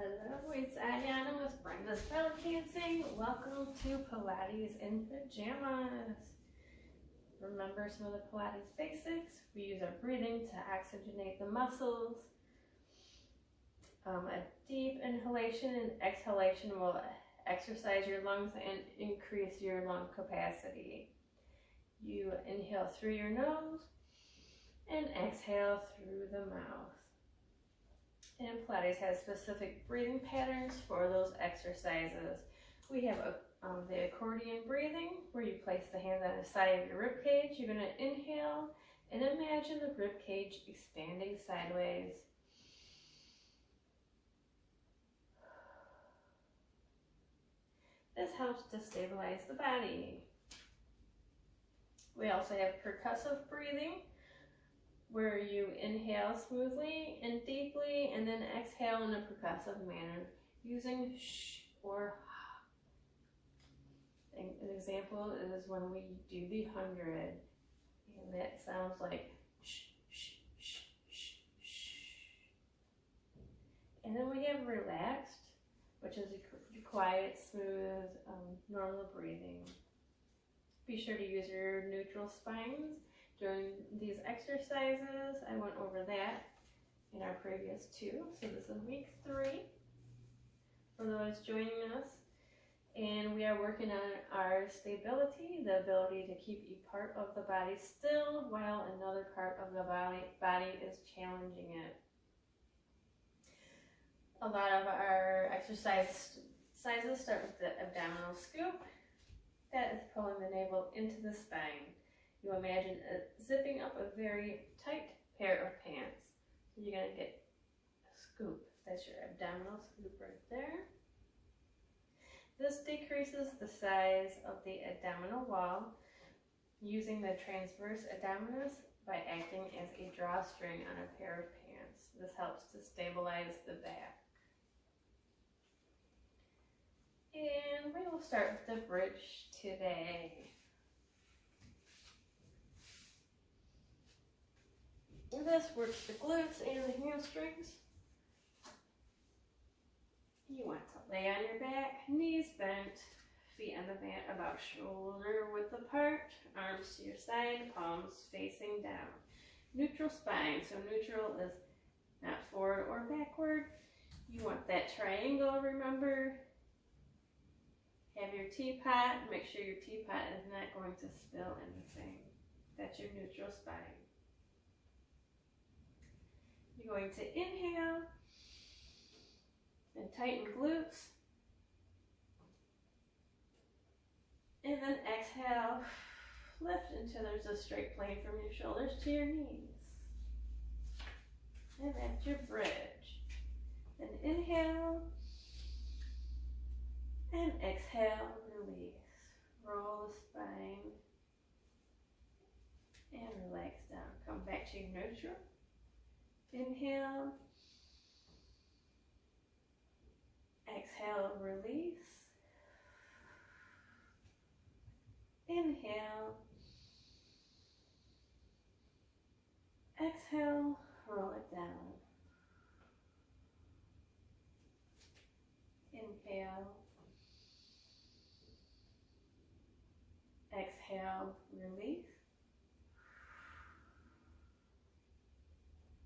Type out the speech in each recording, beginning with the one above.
Hello, it's Ayana with Brenda's Belly Dancing. Welcome to Pilates in Pajamas. Remember some of the Pilates basics. We use our breathing to oxygenate the muscles. A deep inhalation and exhalation will exercise your lungs and increase your lung capacity. You inhale through your nose and exhale through the mouth. And Pilates has specific breathing patterns for those exercises. We have the accordion breathing, where you place the hands on the side of your rib cage. You're going to inhale and imagine the rib cage expanding sideways. This helps to stabilize the body. We also have percussive breathing, where you inhale smoothly and deeply and then exhale in a percussive manner using sh or ha. An example is when we do the 100, and that sounds like sh, sh, sh, sh, sh. And then we have relaxed, which is a quiet, smooth, normal breathing. Be sure to use your neutral spines during these exercises. I went over that in our previous two. So this is week 3 for those joining us. And we are working on our stability, the ability to keep a part of the body still while another part of the body is challenging it. A lot of our exercises start with the abdominal scoop. That is pulling the navel into the spine. You imagine zipping up a very tight pair of pants. So you're going to get a scoop. That's your abdominal scoop right there. This decreases the size of the abdominal wall using the transverse abdominis by acting as a drawstring on a pair of pants. This helps to stabilize the back. And we will start with the bridge today. This works the glutes and the hamstrings. You want to lay on your back, knees bent, feet on the mat about shoulder width apart, arms to your side, palms facing down. Neutral spine, so neutral is not forward or backward. You want that triangle, remember. Have your teapot, make sure your teapot is not going to spill anything. That's your neutral spine. You're going to inhale and tighten glutes. And then exhale, lift until there's a straight plane from your shoulders to your knees. And that's your bridge. Then inhale and exhale, release. Roll the spine and relax down. Come back to your neutral. Inhale, exhale, release. Inhale, exhale, roll it down. Inhale, exhale, release.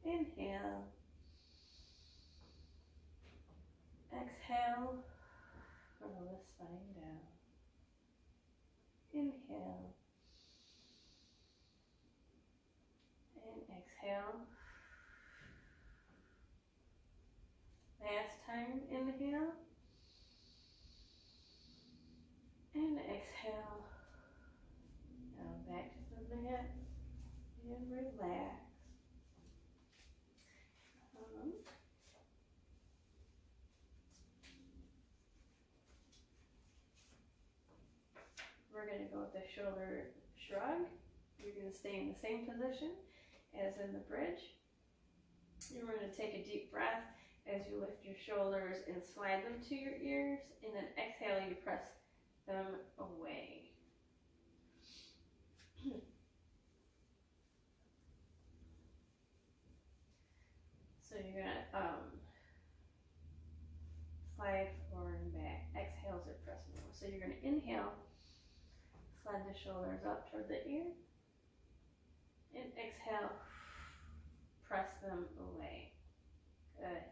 Inhale, exhale, roll the spine down. Inhale, and exhale. Last time, inhale, and exhale. Now back to the mat and relax. We're going to go with the shoulder shrug. You're going to stay in the same position as in the bridge. You're going to take a deep breath as you lift your shoulders and slide them to your ears, and then exhale, you press them away. So you're going to slide forward and back. Exhales are pressing over. So you're going to inhale, slide the shoulders up toward the ear, and exhale, press them away. Good.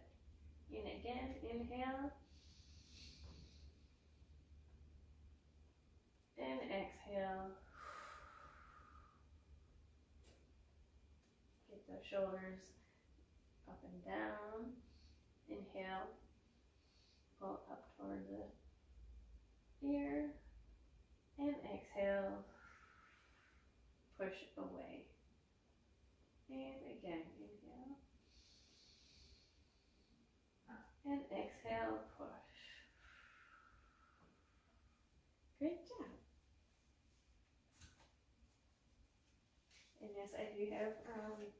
In again, inhale, and exhale. Get those shoulders up and down. Inhale, pull up toward the ear, and exhale, push away. And again, inhale, and exhale, push. Great job. And yes, I do have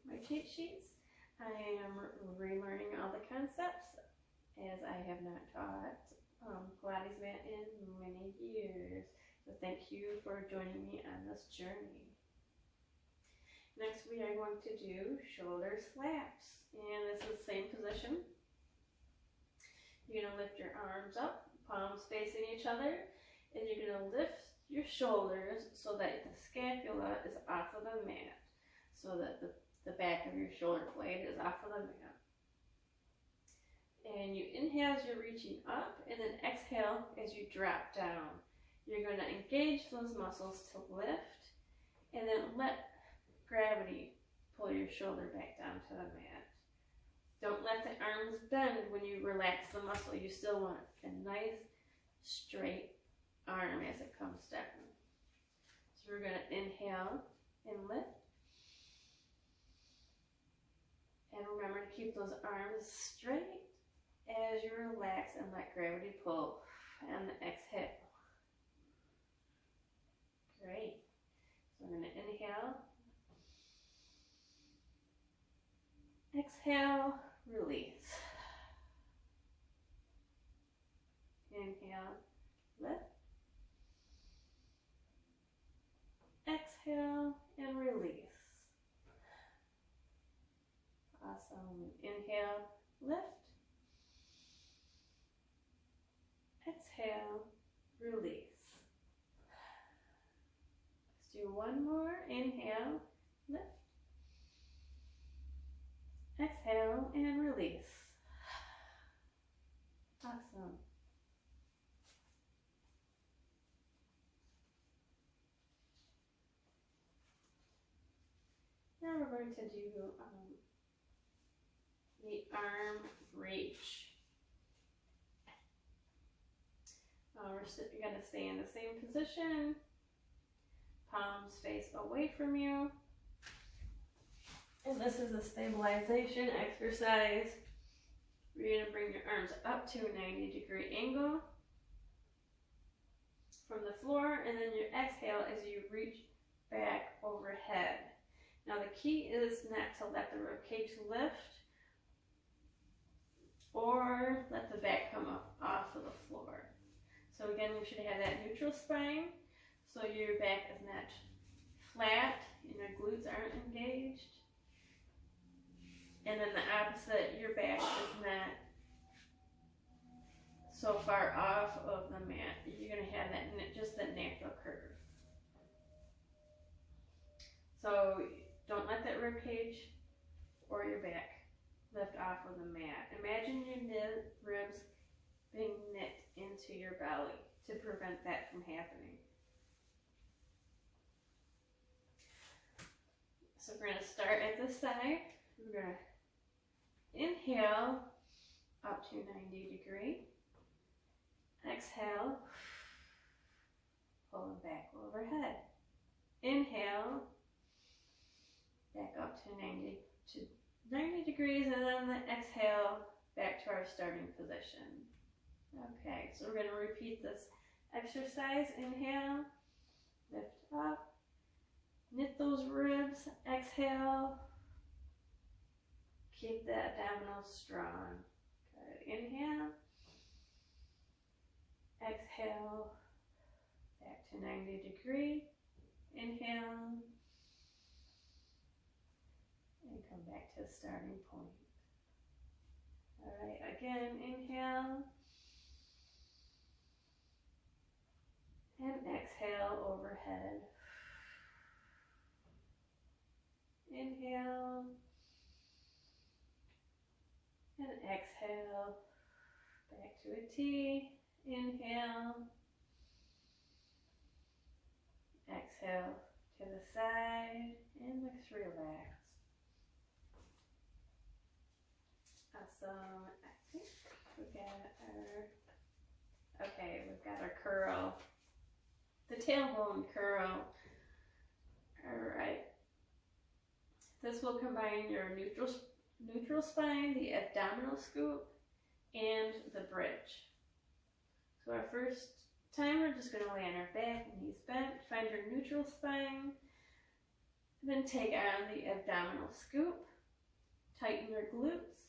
my cheat sheets. I am relearning all the concepts as I have not taught Pilates mat in many years. So thank you for joining me on this journey. Next we are going to do shoulder slaps. And this is the same position. You're going to lift your arms up, palms facing each other, and you're going to lift your shoulders so that the scapula is off of the mat, so that the back of your shoulder blade is off of the mat. And you inhale as you're reaching up, and then exhale as you drop down. You're going to engage those muscles to lift, and then let gravity pull your shoulder back down to the mat. Don't let the arms bend when you relax the muscle. You still want a nice, straight arm as it comes down. So we're going to inhale and lift. And remember to keep those arms straight as you relax and let gravity pull. And exhale. Great. So I'm going to inhale. Exhale, release. Inhale, lift. Exhale and release. Awesome. Inhale, lift. Exhale, release. Let's do one more. Inhale, lift. Exhale and release. Awesome. Now we're going to do the arm reach. You're going to stay in the same position. Palms face away from you. And this is a stabilization exercise. You're going to bring your arms up to a 90-degree angle from the floor, and then you exhale as you reach back overhead. Now the key is not to let the rib cage lift or let the back come up off of the floor. So again, you should have that neutral spine so your back is not flat and your glutes aren't engaged. And then the opposite, your back is not so far off of the mat. You're going to have that just that natural curve. So don't let that rib cage or your back lift off of the mat. Imagine your ribs being knit into your belly to prevent that from happening. So we're going to start at the side. We're going to inhale up to 90 degree. Exhale, pull it back overhead. Inhale, back up to 90 degrees, and then the exhale back to our starting position. Okay, so we're going to repeat this exercise. Inhale, lift up, knit those ribs, exhale, keep the abdominals strong. Good. Inhale, exhale, back to 90 degree. Inhale, and come back to the starting point. All right, again, inhale, And exhale overhead. Inhale. And exhale. Back to a T. Inhale. Exhale to the side. And let's relax. Awesome. I think we got we've got our curl. The tailbone curl. Alright. This will combine your neutral spine, the abdominal scoop, and the bridge. So our first time we're just going to lay on our back, knees bent, find your neutral spine, then take on the abdominal scoop, tighten your glutes,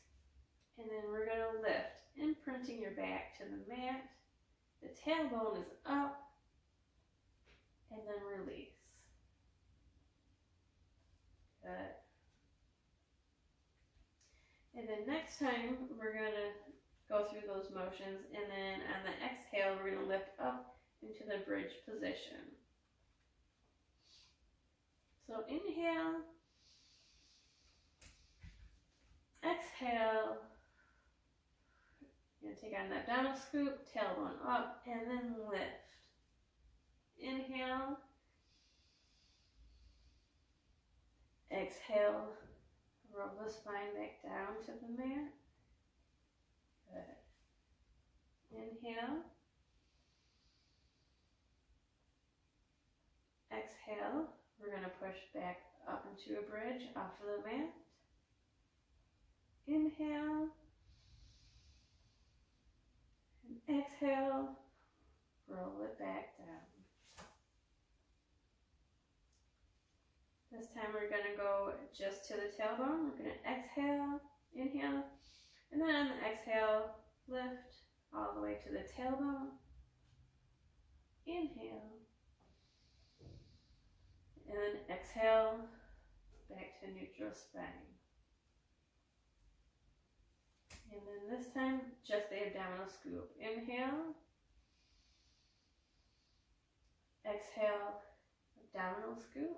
and then we're going to lift, imprinting your back to the mat. The tailbone is up, and then release. Good. And then next time, we're going to go through those motions, and then on the exhale, we're going to lift up into the bridge position. So inhale, exhale, you're going to take on the abdominal scoop, tailbone up, and then lift. Inhale, exhale, roll the spine back down to the mat. Good. Inhale, exhale, we're going to push back up into a bridge off of the mat. Inhale, and exhale, roll it back down. This time we're going to go just to the tailbone. We're going to exhale, inhale, and then on the exhale, lift all the way to the tailbone. Inhale, and then exhale, back to neutral spine. And then this time, just the abdominal scoop. Inhale, exhale, abdominal scoop.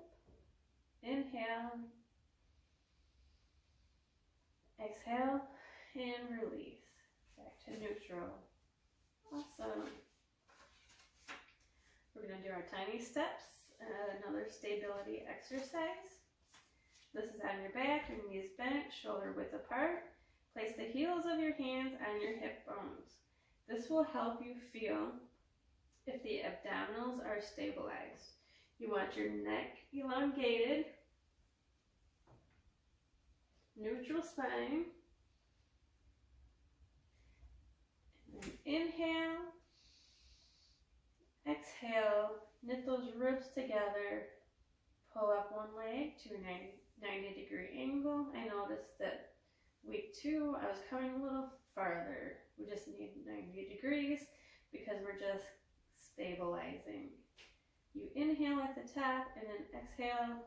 Inhale, exhale, and release. Back to neutral. Awesome. We're going to do our tiny steps, another stability exercise. This is on your back, your knees bent, shoulder width apart. Place the heels of your hands on your hip bones. This will help you feel if the abdominals are stabilized. You want your neck elongated, neutral spine. And then inhale, exhale, knit those ribs together, pull up one leg to a 90-degree angle. I noticed that week 2, I was coming a little farther. We just need 90 degrees because we're just stabilizing. You inhale at the top and then exhale.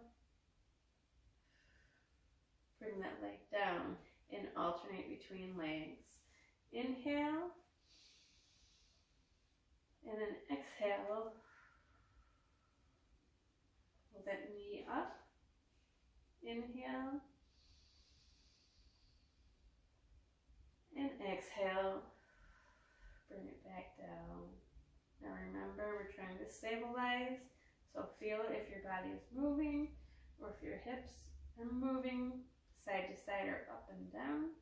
Bring that leg down and alternate between legs. Inhale and then exhale. Pull that knee up. Inhale and exhale. Bring it back down. Now remember, we're trying to stabilize, so feel it if your body is moving or if your hips are moving side to side or up and down.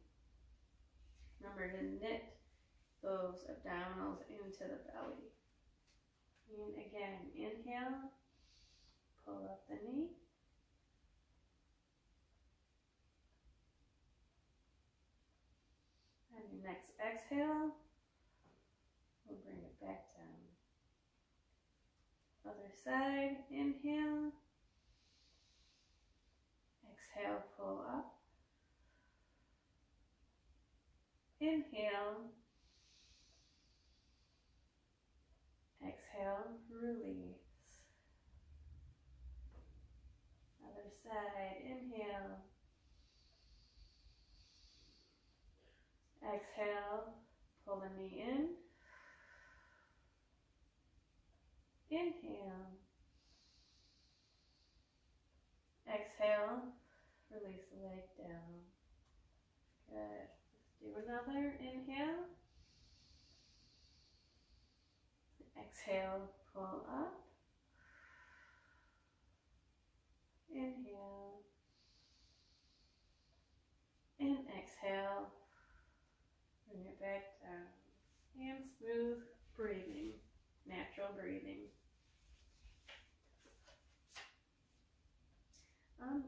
Remember to knit those abdominals into the belly. And again, inhale, pull up the knee. And your next exhale, we'll bring it back down. Other side, inhale, exhale, pull up, inhale, exhale, release. Other side, inhale, exhale, pull the knee in. Inhale. Exhale. Release the leg down. Good. Let's do another. Inhale. Exhale. Pull up. Inhale. And exhale. Bring it back down. And smooth breathing. Natural breathing.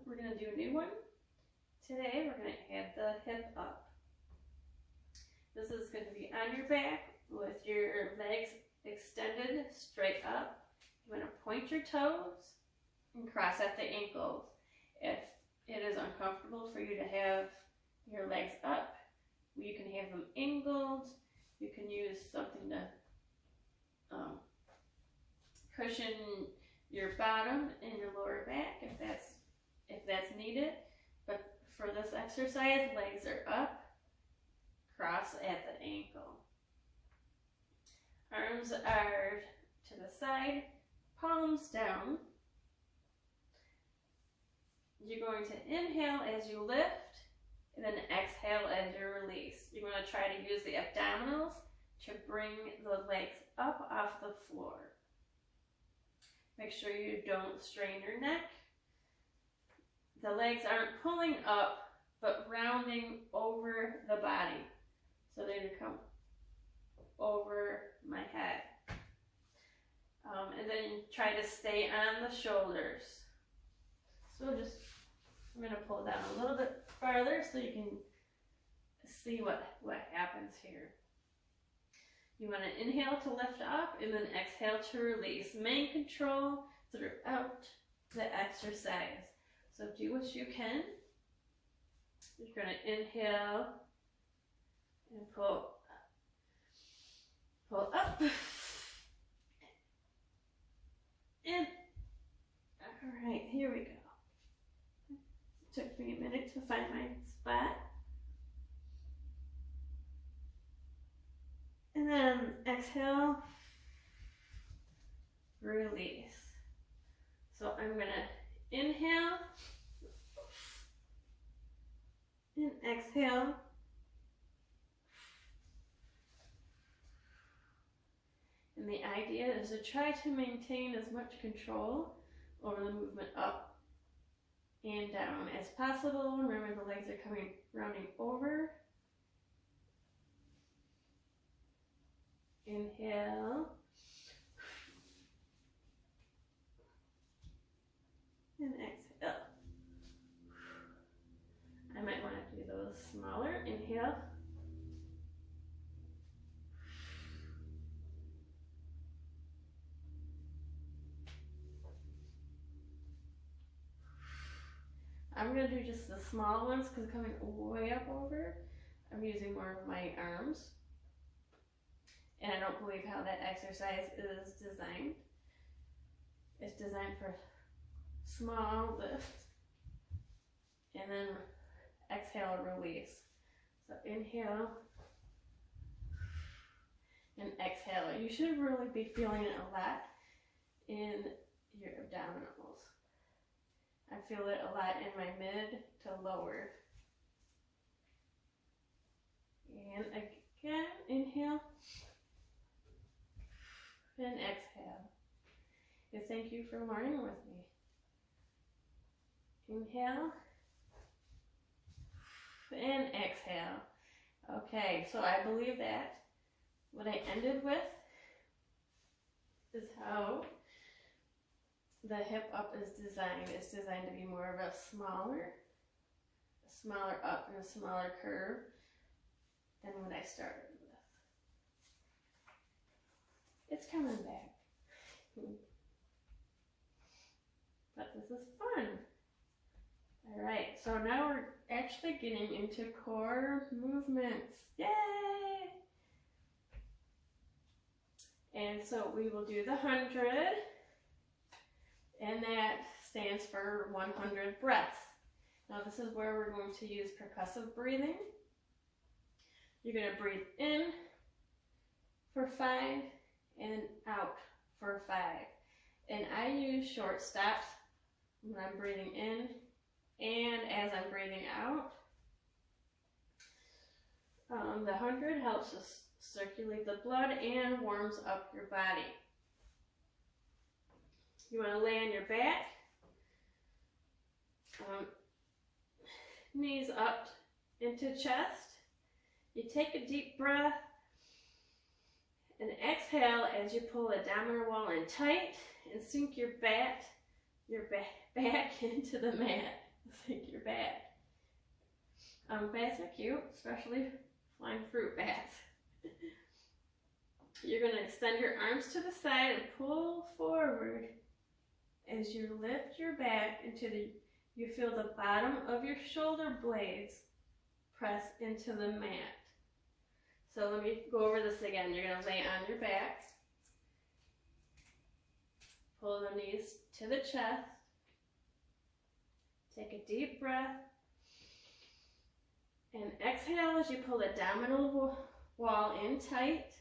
We're going to do a new one. Today we're going to add the hip up. This is going to be on your back with your legs extended straight up. You want to point your toes and cross at the ankles. If it is uncomfortable for you to have your legs up, you can have them angled. You can use something to cushion your bottom and your lower back if that's needed. But for this exercise, legs are up, cross at the ankle. Arms are to the side, palms down. You're going to inhale as you lift, and then exhale as you release. You're going to try to use the abdominals to bring the legs up off the floor. Make sure you don't strain your neck. The legs aren't pulling up, but rounding over the body. So they're going to come over my head. And then try to stay on the shoulders. So I'm going to pull down a little bit farther so you can see what happens here. You want to inhale to lift up and then exhale to release. Main control throughout the exercise. So do what you can. You're going to inhale and pull up. And all right, here we go. It took me a minute to find my spot. And then exhale, release. So I'm going to inhale and exhale. And the idea is to try to maintain as much control over the movement up and down as possible. Remember, the legs are rounding over. Inhale. And exhale. I might want to do those smaller. Inhale. I'm going to do just the small ones because coming way up over, I'm using more of my arms. And I don't believe how that exercise is designed. It's designed for small lift. And then exhale, release. So inhale and exhale. You should really be feeling it a lot in your abdominals. I feel it a lot in my mid to lower. And again, inhale and exhale. And thank you for learning with me. Inhale and exhale. Okay, so I believe that what I ended with is how the hip up is designed. It's designed to be more of a smaller up and a smaller curve than what I started with. It's coming back. But this is fun. All right, so now we're actually getting into core movements. Yay! And so we will do the 100, and that stands for 100 breaths. Now this is where we're going to use percussive breathing. You're going to breathe in for 5 and out for 5. And I use short steps when I'm breathing in and as I'm breathing out. The 100 helps us circulate the blood and warms up your body. You want to lay on your back, knees up into chest. You take a deep breath and exhale as you pull the abdominal wall in tight and sink your back into the mat. Sink your back. Bats are cute, especially flying fruit bats. You're going to extend your arms to the side and pull forward as you lift your back you feel the bottom of your shoulder blades press into the mat. So let me go over this again. You're going to lay on your back, pull the knees to the chest, take a deep breath, and exhale as you pull the abdominal wall in tight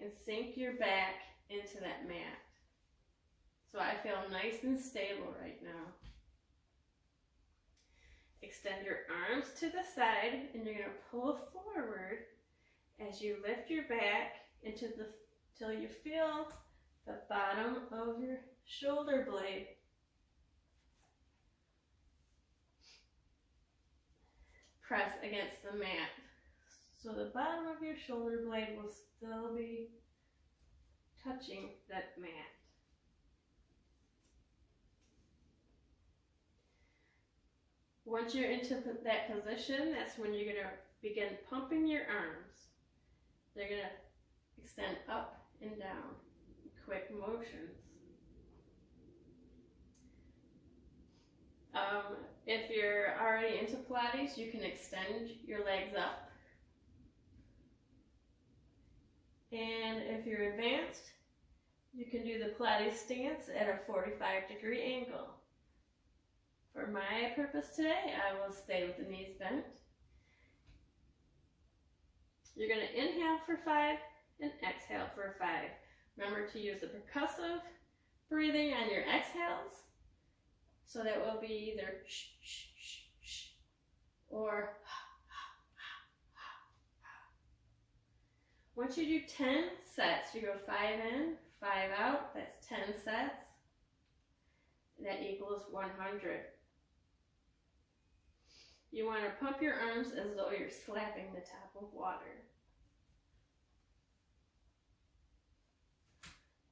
and sink your back into that mat. So I feel nice and stable right now. Extend your arms to the side and you're going to pull forward as you lift your back till you feel the bottom of your shoulder blade press against the mat. So the bottom of your shoulder blade will still be touching that mat. Once you're into that position, that's when you're going to begin pumping your arms. They're going to extend up and down, quick motions. If you're already into Pilates, you can extend your legs up. And if you're advanced, you can do the Pilates stance at a 45-degree angle. For my purpose today, I will stay with the knees bent. You're going to inhale for 5 and exhale for 5. Remember to use the percussive breathing on your exhales. So that will be either shh, shh, shh, shh, or once you do 10 sets, you go 5 in, 5 out, that's 10 sets. That equals 100. You want to pump your arms as though you're slapping the top of water.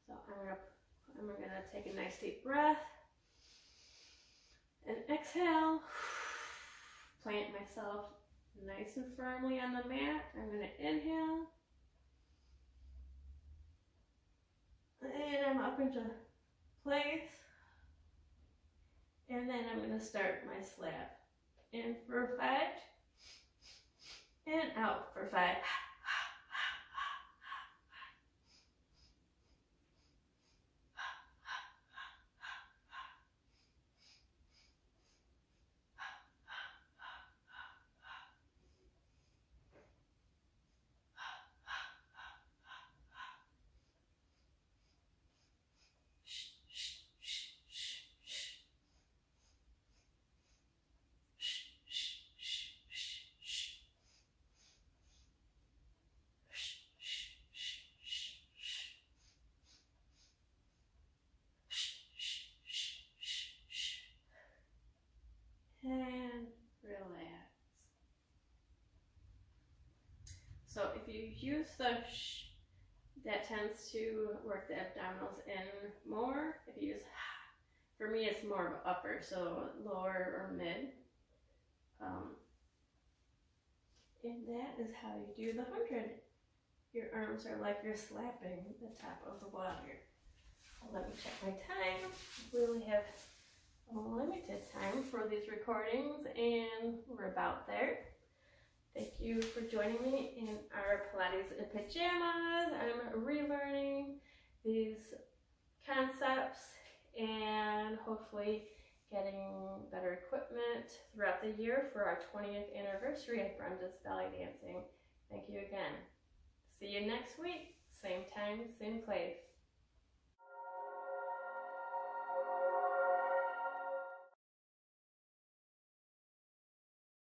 So I'm gonna take a nice deep breath and exhale. Plant myself nice and firmly on the mat. I'm gonna inhale. And I'm up into place. And then I'm gonna start my slap. In for 5 and out for 5. And relax. So if you use the shh, that tends to work the abdominals in more. If you use for me it's more of upper, so lower or mid. And that is how you do the 100. Your arms are like you're slapping the top of the water. Let me check my time. We only have a limited time for these recordings and we're about there. Thank you for joining me in our Pilates in Pajamas. I'm relearning these concepts and hopefully getting better equipment throughout the year for our 20th anniversary of Brenda's belly dancing. Thank you again. See you next week, same time, same place.